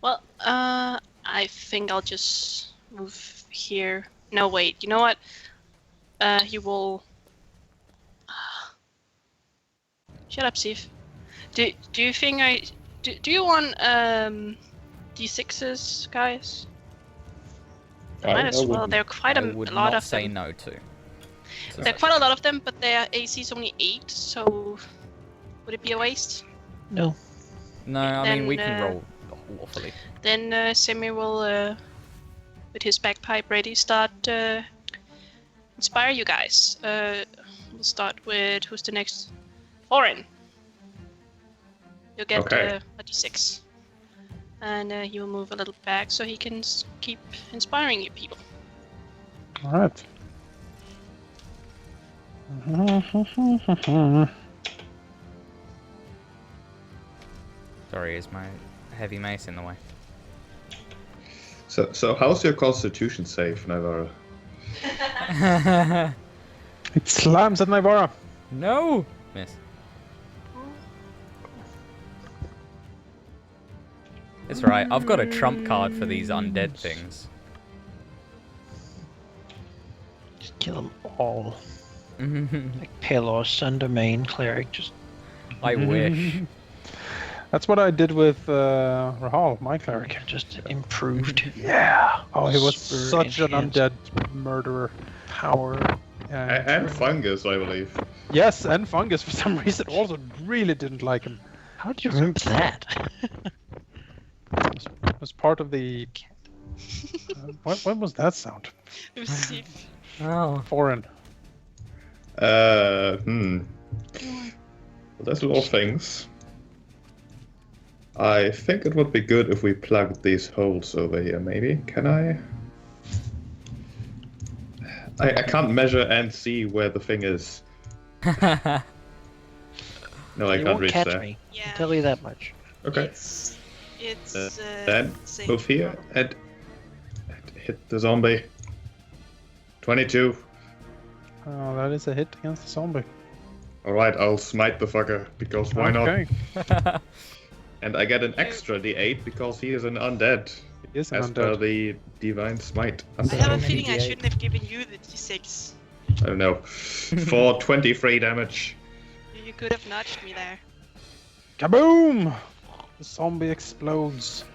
Well, I think I'll just move here. No, wait. You know what? He will. Shut up, Steve. Do you think do you want D6s, guys? Might as well. There are quite a lot would of not say them. no to. There are quite a lot of them, but their AC is only 8, so would it be a waste? No. No, I mean Then, we can roll awfully. Then Semi will, with his bagpipe ready, start inspire you guys. We'll start with who's the next? Oren. You'll get a D6. And he will move a little back so he can keep inspiring you people. Alright. Sorry, is my heavy mace in the way? So how's your constitution save, Navarra? It slams at Navarra. No! Miss. It's right, I've got a trump card for these undead things. Just kill them all. Like Palos, Undermain, Cleric, just... I wish. That's what I did with Rahal, my cleric. Just improved. Yeah. Oh, he was Super such an enhanced. undead murderer. Power. And fungus, I believe. Yes, and fungus for some reason also really didn't like him. How do you remember that? It was part of the. What was that sound? It was Steve. Oh. Foreign. Well, there's a lot of things. I think it would be good if we plugged these holes over here, maybe. Can I? I can't measure and see where the thing is. No, I You can't won't reach catch there. me. Yeah. I'll tell you that much. Okay. It's Then safe. move here and hit the zombie. 22. Oh, that is a hit against the zombie. Alright, I'll smite the fucker, because why Okay. not? And I get an extra d8 because he is an undead. He is an As per undead. the divine smite. I have a Undead. feeling I shouldn't have given you the D6. I don't know. For 23 damage. You could have nudged me there. Kaboom! The zombie explodes.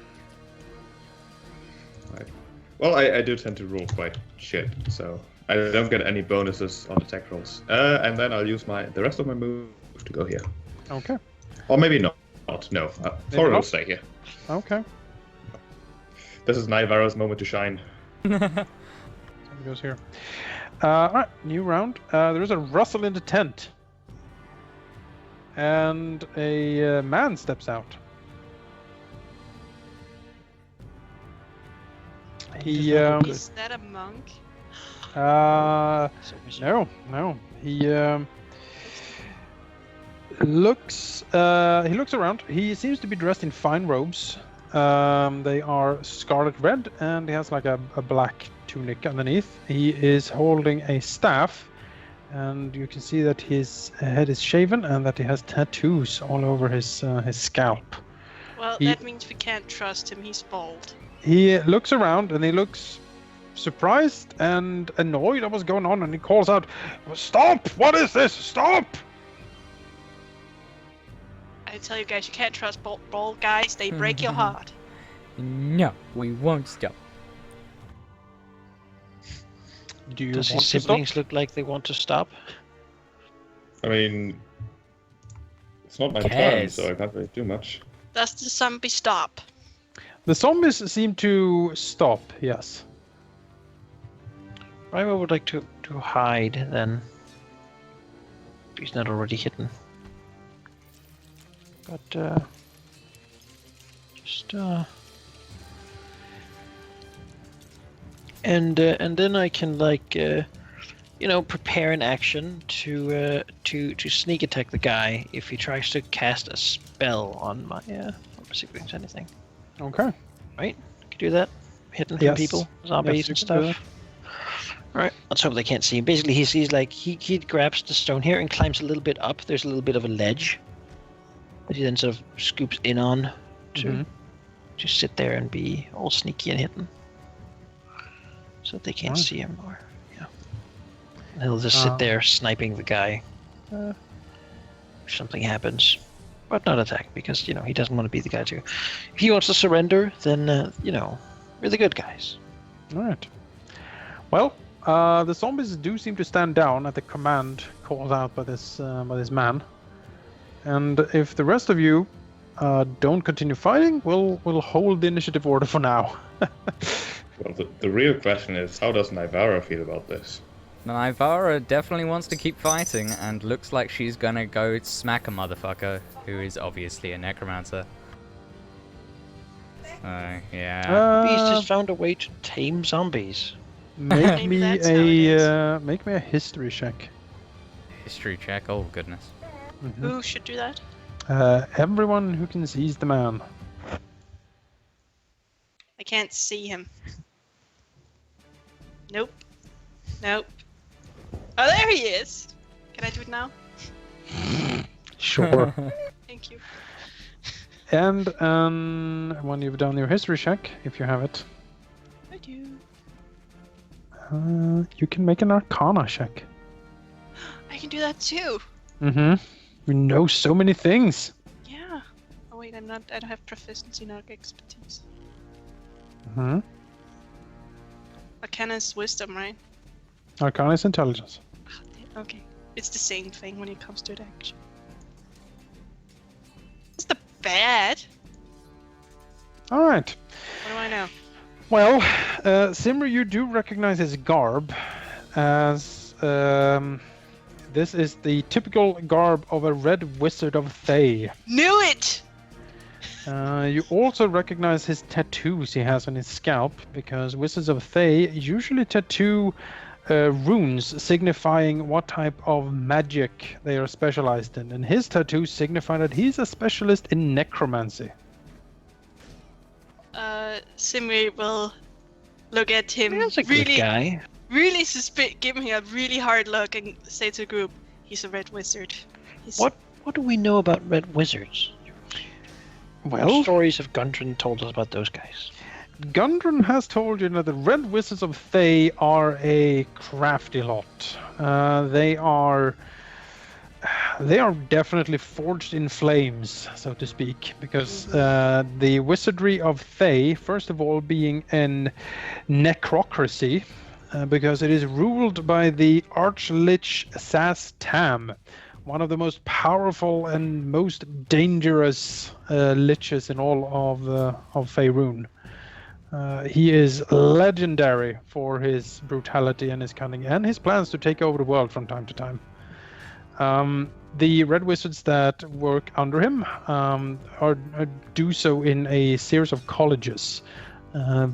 Right. Well, I do tend to roll quite shit, so I don't get any bonuses on attack rolls. And then I'll use the rest of my move to go here. Okay. Or maybe not. No. Thorin will not? stay here. Okay. This is Naivara's moment to shine. Zombie goes here. Alright, new round. There is a rustle in the tent. And a man steps out. He, Is that a monk? no. He looks around. He seems to be dressed in fine robes. They are scarlet red, and he has like a black tunic underneath. He is holding a staff, and you can see that his head is shaven and that he has tattoos all over his scalp. Well, that means we can't trust him. He's bald. He looks around and he looks surprised and annoyed at what's going on, and he calls out, "Stop! What is this? Stop!" I tell you guys, you can't trust bald guys. They break your heart. No, we won't stop. Do you Does want his to siblings stop? look like they want to stop? I mean, it's not my turn, Cares. so I can't really do much. Does the zombie stop? The zombies seem to stop, yes. I would like to hide then. If he's not already hidden. But just and then I can prepare an action to sneak attack the guy if he tries to cast a spell on my siblings, anything. Okay. Right? Can do that. Hidden from Yes. people, zombies Yes, you and can do stuff. Alright, let's hope they can't see him. Basically, he's like, he grabs the stone here and climbs a little bit up. There's a little bit of a ledge that he then sort of scoops in on to. just sit there and be all sneaky and hidden, so that they can't Alright. see him. Or and he'll just sit there sniping the guy. If something happens, but not attack because he doesn't want to be the guy to. If he wants to surrender, then we're the good guys. All right. Well, the zombies do seem to stand down at the command called out by this man. And if the rest of you don't continue fighting, we'll hold the initiative order for now. Well, the real question is, how does Nivara feel about this? Nivara definitely wants to keep fighting and looks like she's gonna go smack a motherfucker who is obviously a necromancer. Yeah. Beast has found a way to tame zombies. Make Maybe me that's how it a history check. History check, oh goodness. Mhm. Who should do that? Everyone who can seize the man. I can't see him. Nope. Nope. Oh, there he is! Can I do it now? Sure. Thank you. And when you've done your history check, if you have it, I do. you can make an Arcana check. I can do that too! Mm-hmm. You know so many things. Yeah. Oh wait, I don't have proficiency, not expertise. Mm-hmm. Arcana is wisdom, right? Arcana is intelligence. Okay. It's the same thing when it comes to it, actually. It's the bad. All right. What do I know? Well, Simri, you do recognize his garb as this is the typical garb of a red wizard of Thay. Knew it! You also recognize his tattoos he has on his scalp, because wizards of Thay usually tattoo runes signifying what type of magic they are specialized in, and his tattoos signify that he's a specialist in necromancy. Simri will look at him That's a good guy. really give him a really hard look and say to the group, he's a red wizard. What do we know about red wizards? What Well, stories have Gundren told us about those guys? Gundren has told you that the Red Wizards of Thay are a crafty lot. They are definitely forged in flames, so to speak, because the wizardry of Thay, first of all, being an necrocracy, because it is ruled by the Archlich Sas Tam, one of the most powerful and most dangerous liches in all of Faerun. He is legendary for his brutality and his cunning, and his plans to take over the world from time to time. The Red Wizards that work under him do so in a series of colleges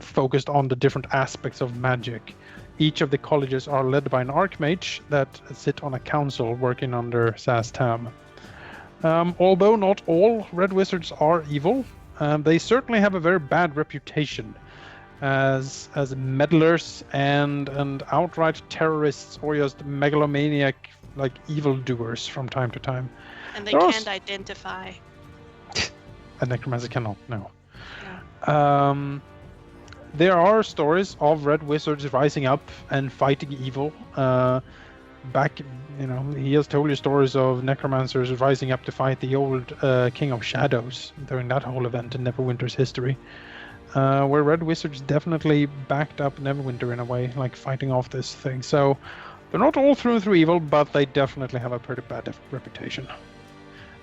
focused on the different aspects of magic. Each of the colleges are led by an archmage that sit on a council working under Sas Tam. Although not all Red Wizards are evil, they certainly have a very bad reputation as meddlers and outright terrorists, or just megalomaniac evildoers from time to time. And they There are can't identify. A necromancer cannot, no. There are stories of Red Wizards rising up and fighting evil. He has told you stories of necromancers rising up to fight the old King of Shadows during that whole event in Neverwinter's history. Where Red Wizards definitely backed up Neverwinter in a way, like fighting off this thing. So they're not all through and through evil, but they definitely have a pretty bad reputation.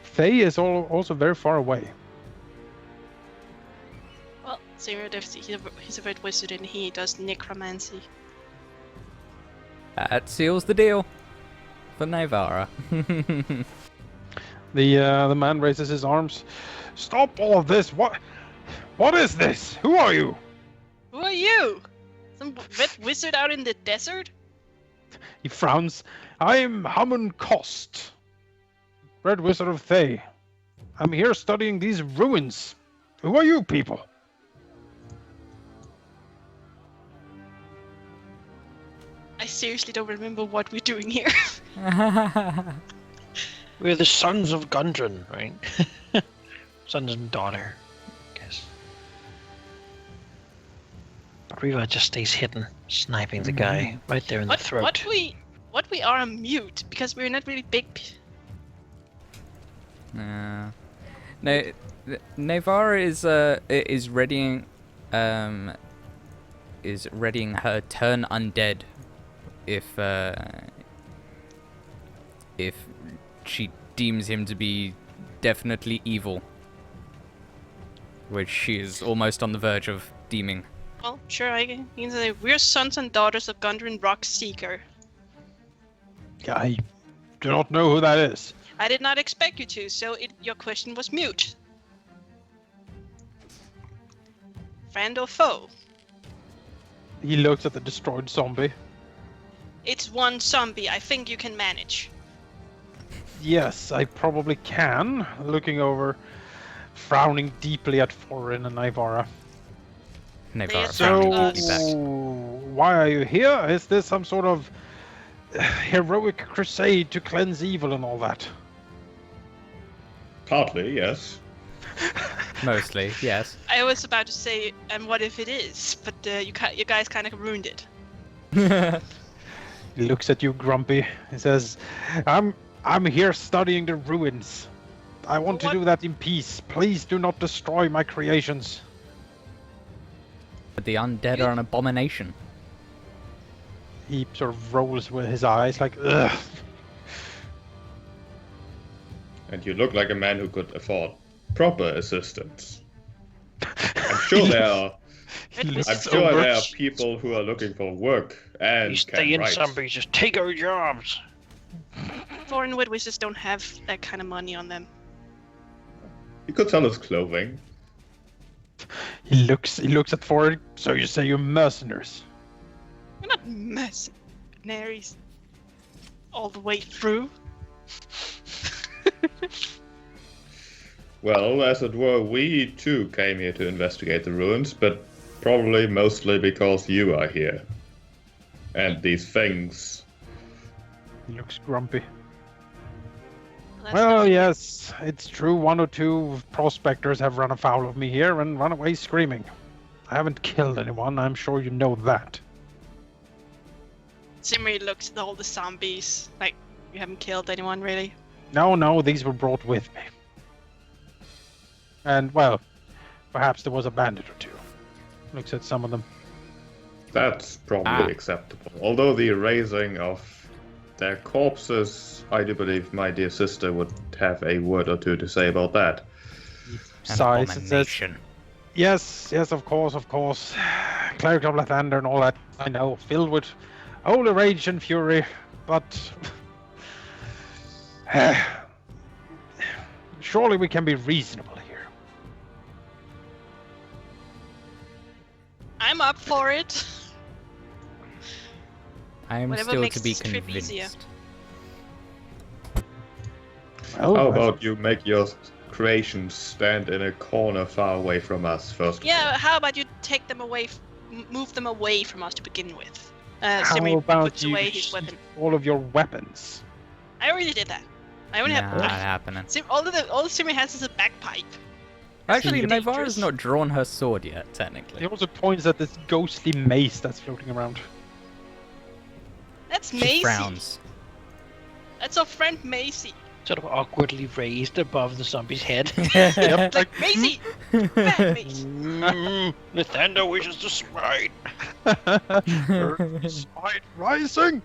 Thay is also very far away. Well, he's a red wizard and he does necromancy. That seals the deal for Nivara. The man raises his arms. Stop all of this! What is this? Who are you? Who are you? Some red wizard out in the desert? He frowns. I'm Hamun Kost, Red Wizard of Thay. I'm here studying these ruins. Who are you people? I seriously don't remember what we're doing here. We're the sons of Gundren, right? Sons and daughter, I guess. Griva just stays hidden, sniping the guy right there in the throat. What we are on mute because we're not really big. No, Navarra is readying her turn undead if she deems him to be definitely evil, which she is almost on the verge of deeming. Well, sure, I can say we're sons and daughters of Gundren Rockseeker. I do not know who that is. I did not expect you to, so your question was mute. Friend or foe? He looks at the destroyed zombie. It's one zombie. I think you can manage. Yes, I probably can. Looking over, frowning deeply at Forin and Naivara. Navarra Yes, frowning so- deeply back. Why are you here? Is this some sort of heroic crusade to cleanse evil and all that? Partly, yes. Mostly, yes. I was about to say, and what if it is? But you guys kind of ruined it. He looks at you grumpy. He says, I'm here studying the ruins. I want to What? do that in peace. Please do not destroy my creations. But the undead are an abomination. He sort of rolls with his eyes like, ugh. And you look like a man who could afford proper assistance. I'm sure there are. He I'm looks I'm so sure there are much- people who are looking for work and You can stay in write. zombies, just take our jobs. Foreign wood wizards don't have that kind of money on them. You could sell us clothing. He looks at Ford. So you say you're mercenaries? We're not mercenaries all the way through. Well, as it were, we too came here to investigate the ruins, but probably mostly because you are here. And these things. He looks grumpy. That's Well, nothing. yes, it's true. One or two prospectors have run afoul of me here and run away screaming. I haven't killed anyone. I'm sure you know that. Zimri looks at all the zombies. Like, you haven't killed anyone, really? No, these were brought with me. And, well, perhaps there was a bandit or two. Looks at some of them. That's probably acceptable. Although the erasing of their corpses, I do believe my dear sister would have a word or two to say about that. An Sighs and says, abomination. yes, of course. Cleric of Lathander and all that, I know, filled with holy rage and fury, but... surely we can be reasonable here. I'm up for it. I am Whatever still makes to be this trip easier. convinced. Well, How about you make your creations stand in a corner far away from us first? Yeah, how about you take them away, move them away from us to begin with? how Zimri about puts you away his sheath weapon. all of your weapons? I already did that. I only Nah, have not happening. all Zimri has is a bagpipe. Actually, dangerous. Navarra's not drawn her sword yet, He technically. also points at this ghostly mace that's floating around. That's She Macy. frowns. That's our friend Macy. Sort of awkwardly raised above the zombie's head. Yep, Like Macy, bad Macy. Lathander wishes to smite. Smite rising!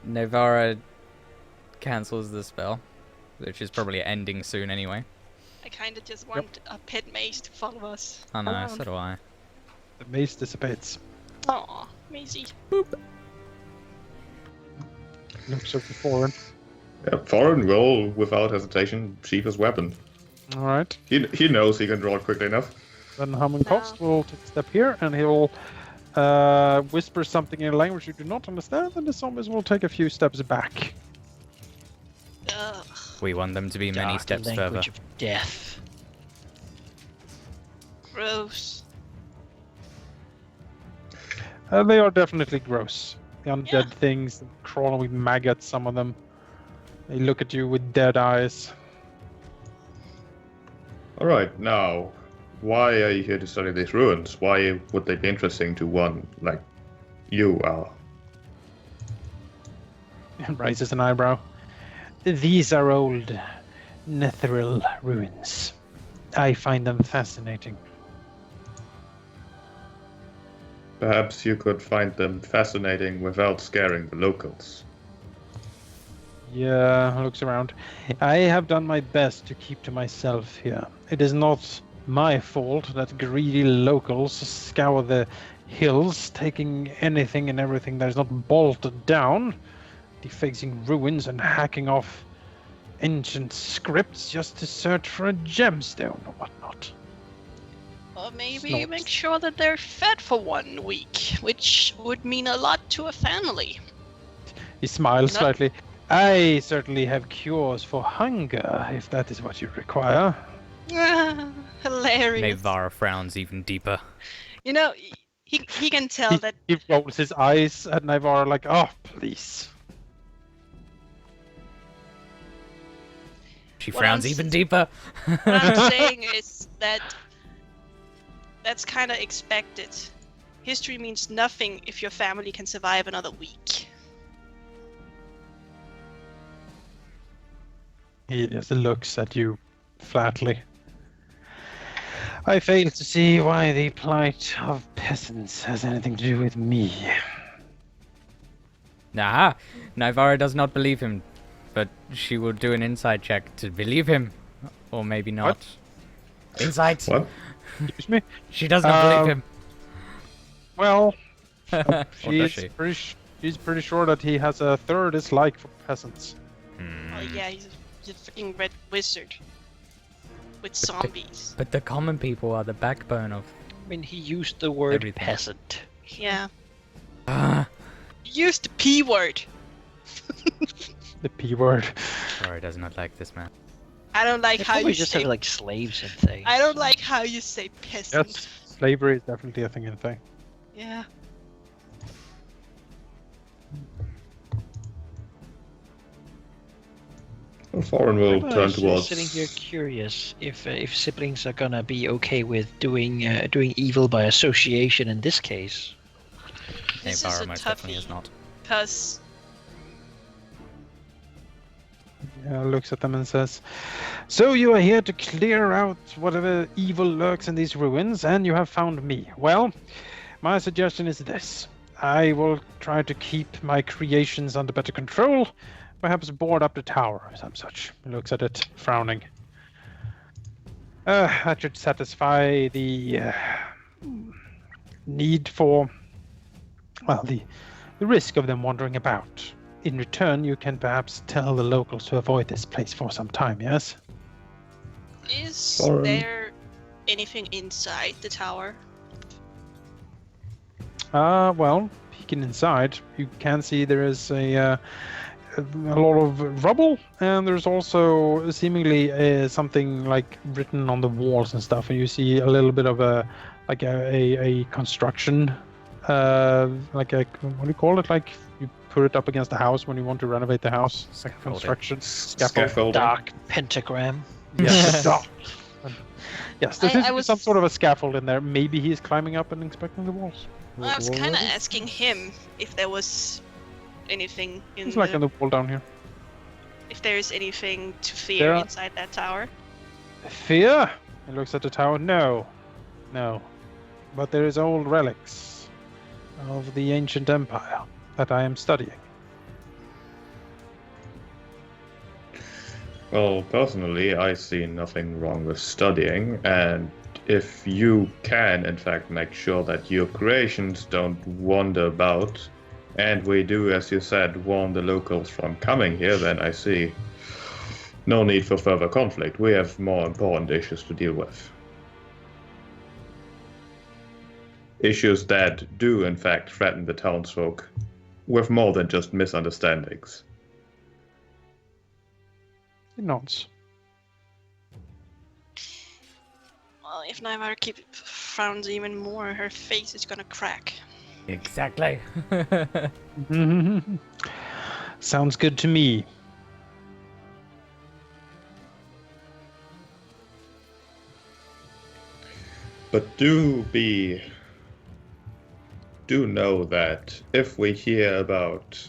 Navarra cancels the spell, which is probably ending soon anyway. I kind of just want a pet mace to follow us. I know, around. so do I. The mace dissipates. Aw, Macy. Looks over Foreign. Yeah, Foreign will, without hesitation, sheath his weapon. Alright. He knows he can draw it quickly enough. Then Hammenkost will take a step here and he'll whisper something in a language you do not understand, and the zombies will take a few steps back. Ugh. We want them to be many Dark steps further. language of death. Gross. They are definitely gross. The undead Yeah. things, crawling with maggots, some of them. They look at you with dead eyes. Alright, now, why are you here to study these ruins? Why would they be interesting to one like you are? Raises an eyebrow. These are old Netheril ruins. I find them fascinating. Perhaps you could find them fascinating without scaring the locals. Yeah, looks around. I have done my best to keep to myself here. It is not my fault that greedy locals scour the hills, taking anything and everything that is not bolted down, defacing ruins and hacking off ancient scripts just to search for a gemstone or whatnot. Or maybe Snot. make sure that they're fed for 1 week, which would mean a lot to a family. He smiles No. slightly. I certainly have cures for hunger, if that is what you require. Hilarious. Navara frowns even deeper. You know, he can tell that. He rolls his eyes at Navarre like, oh, please. She What frowns I'm even s- deeper. What I'm saying is that that's kind of expected. History means nothing if your family can survive another week. He just looks at you flatly. I fail to see why the plight of peasants has anything to do with me. Nah, Navara does not believe him, but she will do an insight check to believe him. Or maybe not. Insight! What? Excuse me? She does not believe him. Well, Or does she? she's pretty sure that he has a third dislike for peasants. Oh yeah, he's a freaking red wizard with zombies. But the common people are the backbone of... I mean, he used the word Everything. peasant. Yeah, Ah, use the P word. The P word. Rory does not like this man. I don't like They how probably you just say. have like slaves and things. I don't like how you say peasant. Yes, slavery is definitely a thing in thing. Yeah. Thorin will Well, I turn was towards. sitting here curious if siblings are gonna be okay with doing evil by association in this case. This is Navara a most definitely is toughie. not. Because Looks at them and says, "So you are here to clear out whatever evil lurks in these ruins, and you have found me. Well, my suggestion is this. I will try to keep my creations under better control, perhaps board up the tower or some such." He looks at it, frowning. That should satisfy the need for, well, the risk of them wandering about. In return, you can perhaps tell the locals to avoid this place for some time, yes? is Sorry. there anything inside the tower? Well, peeking inside, you can see there is a lot of rubble, and there's also seemingly something like written on the walls and stuff, and you see a little bit of a construction, like a, what do you call it? Like you put it up against the house when you want to renovate the house. It's like Scaffolding. construction. Scaffolding. Dark pentagram. Yes, dark. Yes, there I seems to be was- some sort of a scaffold in there. Maybe he's climbing up and inspecting the walls. Well, I was What kind of was it? asking him if there was anything in It's like on the wall down here. if there is anything to fear There are- inside that tower. Fear? He looks at the tower. No. No. But there is old relics of the ancient empire that I am studying. Well, personally, I see nothing wrong with studying, and if you can, in fact, make sure that your creations don't wander about, and we do, as you said, warn the locals from coming here, then I see no need for further conflict. We have more important issues to deal with. Issues that do, in fact, threaten the townsfolk with more than just misunderstandings. He nods. Well, if Naimara frowns even more, her face is gonna crack. Exactly. Sounds good to me. But do know that if we hear about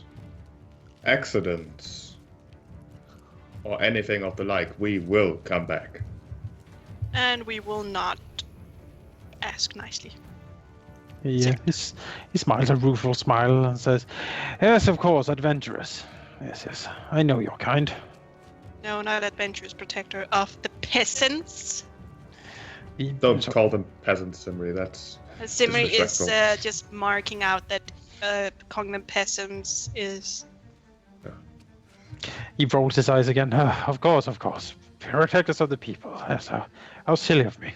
accidents or anything of the like, we will come back. And we will not ask nicely. He smiles a rueful smile and says, "Yes, of course, adventurous. Yes, I know your kind." No, not adventurous protector of the peasants. Don't call them peasants, Simri. That's Simri is disrespectful. just marking out that calling them peasants is... He rolls his eyes again. Of course. Protectors of the people. Yes, how silly of me.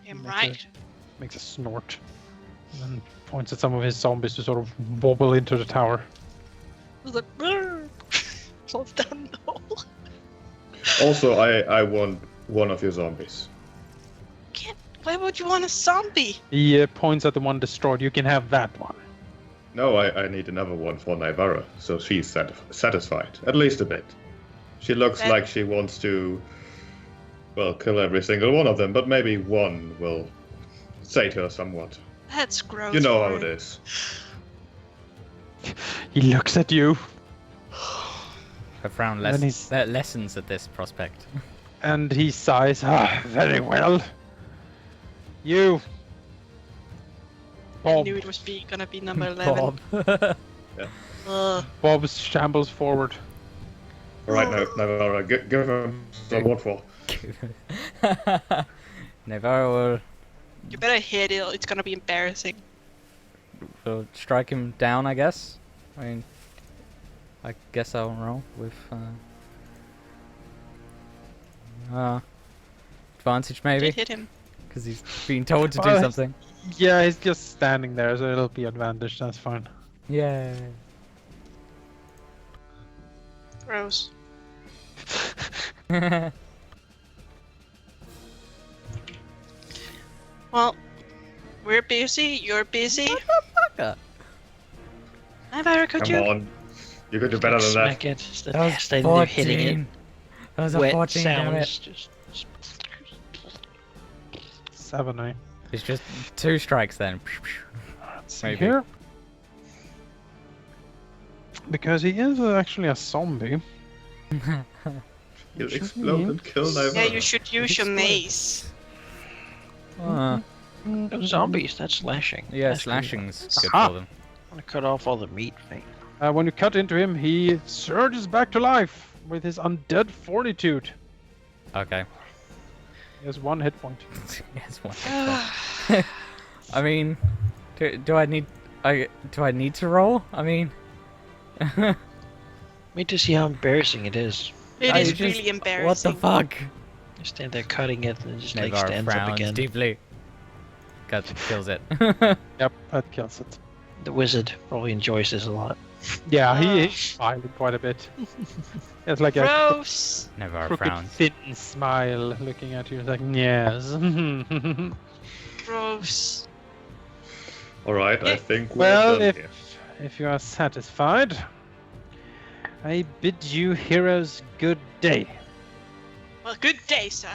I'm right. Makes a snort. And then points at some of his zombies to sort of wobble into the tower. It's like, "Brrr." Falls down the hole. Also, I want one of your zombies. Why would you want a zombie? He points at the one destroyed. You can have that one. No, I need another one for Naivara, so she's satisfied. At least a bit. She looks like she wants to, well, kill every single one of them, but maybe one will sate her somewhat. That's gross. You know how it Warren. is. He looks at you, Her frown And he's- lessens at this prospect. and he sighs. Very well. You. I Bob. knew it was gonna be number 11. Bob. Ugh. Bob shambles forward. Alright, Naivara, give him some waterfall. Navarro You better hit it, it's gonna be embarrassing. will strike him down, I guess. I mean, I guess I'll roll with advantage maybe, Did hit him. because he's being told to do Well, something. Yeah, he's just standing there, so it'll be advantage. That's fine. Yay. Gross. Well, we're busy, you're busy. Motherfucker. Navarro, could Come you? on. You could do better than that. Smack it. It's the That was best idea of hitting 14. it. That was a Wet 14, damn it. sounds. Just 7, eh? It's just 2 strikes then. Let's see Maybe. here. Because he is actually a zombie. He'll explode and kill Naivara. Yeah, you should use your mace. no zombies. That's slashing. Yeah, That's gonna be slashing's good Aha. for them. I want to cut off all the meat, mate. When you cut into him, he surges back to life with his undead fortitude. Okay. He has 1 hit point. Yes, one. I mean, do I need to roll? I mean, Me to see how embarrassing it is. It I is just- really what embarrassing. the fuck? You stand there cutting it and it just like Navarro stands up frowns again. deeply. Kills it. Yep, that kills it. The wizard probably enjoys this a lot. Yeah, he Ah. is smiling quite a bit. It's like a Gross. Navarro crooked, frowns. thin smile looking at you. It's like, yes. Gross. Alright, I think we're Well, done here. if you are satisfied, I bid you heroes good day. Well, good day, sir.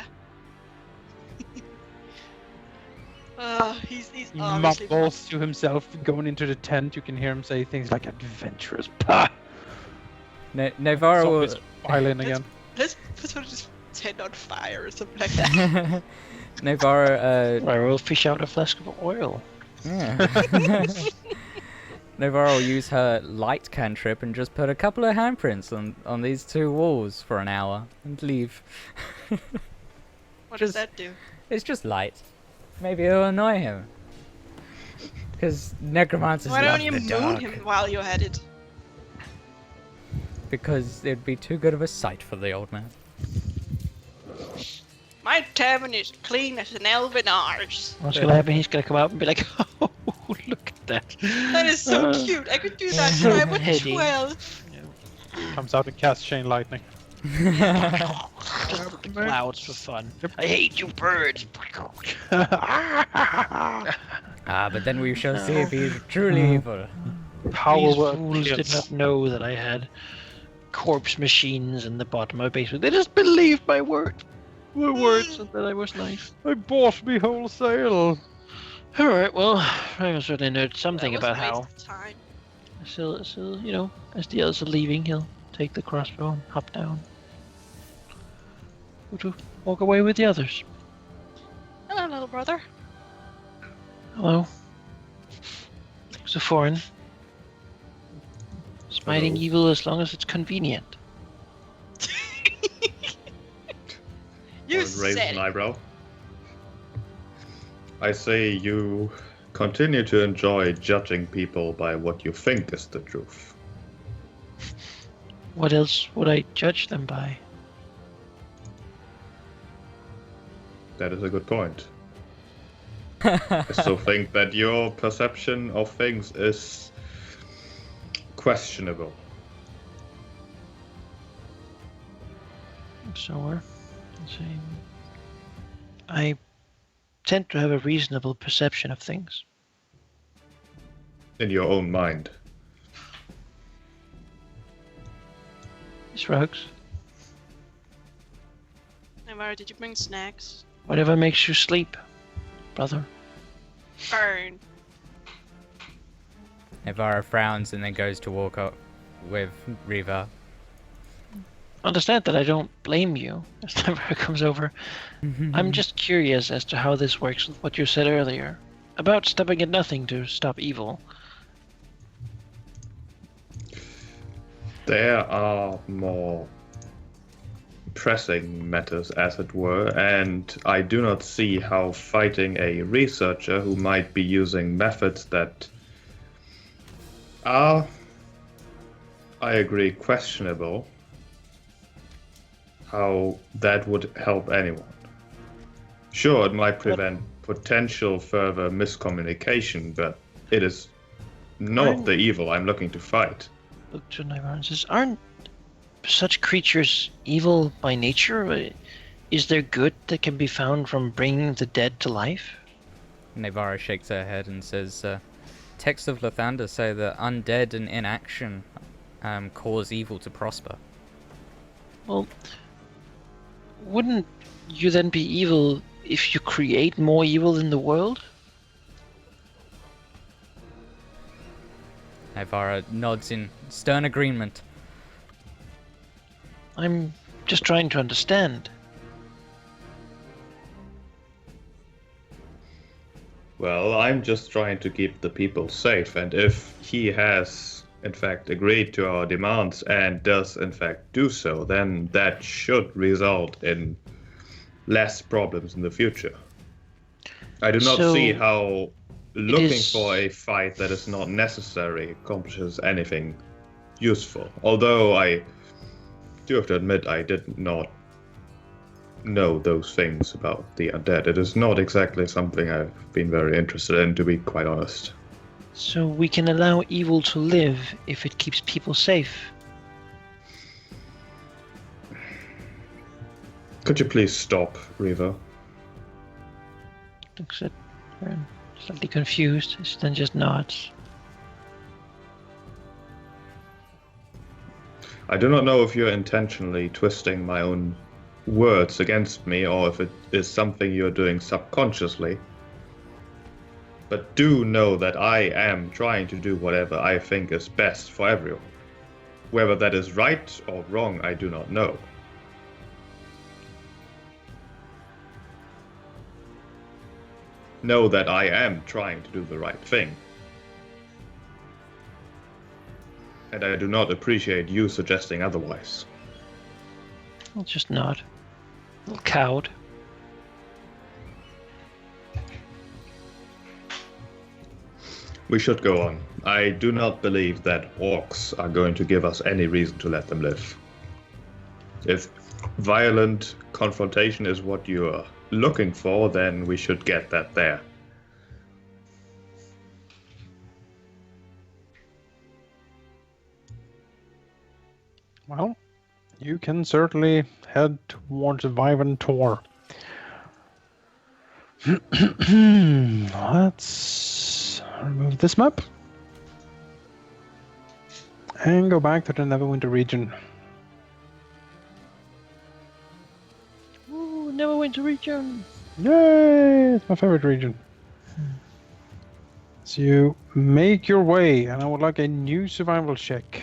He's He obviously... mumbles to himself going into the tent. You can hear him say things like adventurous. Pah! Navarro will... Zombies file in again. Let's sort of just tent on fire or something like that. Navarro, I will fish out a flask of oil. yeah. Navarro will use her light cantrip and just put a couple of handprints on these 2 walls for an hour and leave. What does that do? It's just light. Maybe it'll annoy him. Because necromancers Why love don't you the moon dark. him while you're at it? Because it'd be too good of a sight for the old man. My tavern is clean as an elven arse. What's gonna happen? He's gonna come out and be like, "Oh, look at that." That is so cute. I could do that when I was Heady. 12. Comes out and casts chain lightning. Just the clouds for fun. I hate you, birds. But then we shall see if he's truly evil. Power These work. fools did Yes. not know that I had corpse machines in the bottom of my basement. They just believed my word. were words and that I was nice. I bought me wholesale. All right, well, I certainly know something That was a about how. waste of time. So, you know, as the others are leaving, he'll take the crossbow and hop down. Go to walk away with the others. Hello, little brother. Hello. It's a foreign. Smiting Hello. evil as long as it's convenient. You Raise said an it. eyebrow. I say you continue to enjoy judging people by what you think is the truth. What else would I judge them by? That is a good point. I still think that your perception of things is questionable. So I tend to have a reasonable perception of things. In your own mind. These rugs. Navara, did you bring snacks? Whatever makes you sleep, brother. Burn. Navara frowns and then goes to walk up with Riva. Understand that I don't blame you as Tavern comes over. I'm just curious as to how this works with what you said earlier. About stopping at nothing to stop evil. There are more pressing matters, as it were, and I do not see how fighting a researcher who might be using methods that are, I agree, questionable, how that would help anyone. Sure, it might prevent potential further miscommunication, but it is not the evil I'm looking to fight. Look to Navara and says, aren't such creatures evil by nature? Is there good that can be found from bringing the dead to life? Navara shakes her head and says, texts of Lathander say that undead and inaction cause evil to prosper. Well, wouldn't you then be evil if you create more evil in the world? Navara nods in stern agreement. I'm just trying to understand. Well, I'm just trying to keep the people safe, and if he has, in fact, agreed to our demands and does, in fact, do so, then that should result in less problems in the future. I do not see how looking for a fight that is not necessary accomplishes anything useful. Although I do have to admit I did not know those things about the undead. It is not exactly something I've been very interested in, to be quite honest. So we can allow evil to live if it keeps people safe. Could you please stop, Riva? Looks at her, slightly confused, then just nods. I do not know if you're intentionally twisting my own words against me or if it is something you're doing subconsciously. But do know that I am trying to do whatever I think is best for everyone. Whether that is right or wrong, I do not know. Know that I am trying to do the right thing. And I do not appreciate you suggesting otherwise. I'll just nod. A little cowed. We should go on. I do not believe that orcs are going to give us any reason to let them live. If violent confrontation is what you are looking for, then we should get that there. Well, you can certainly head towards Vivan Tor. Let's remove this map and go back to the Neverwinter region. Ooh, winter region. Yay! It's my favorite region. So you make your way, and I would like a new survival check.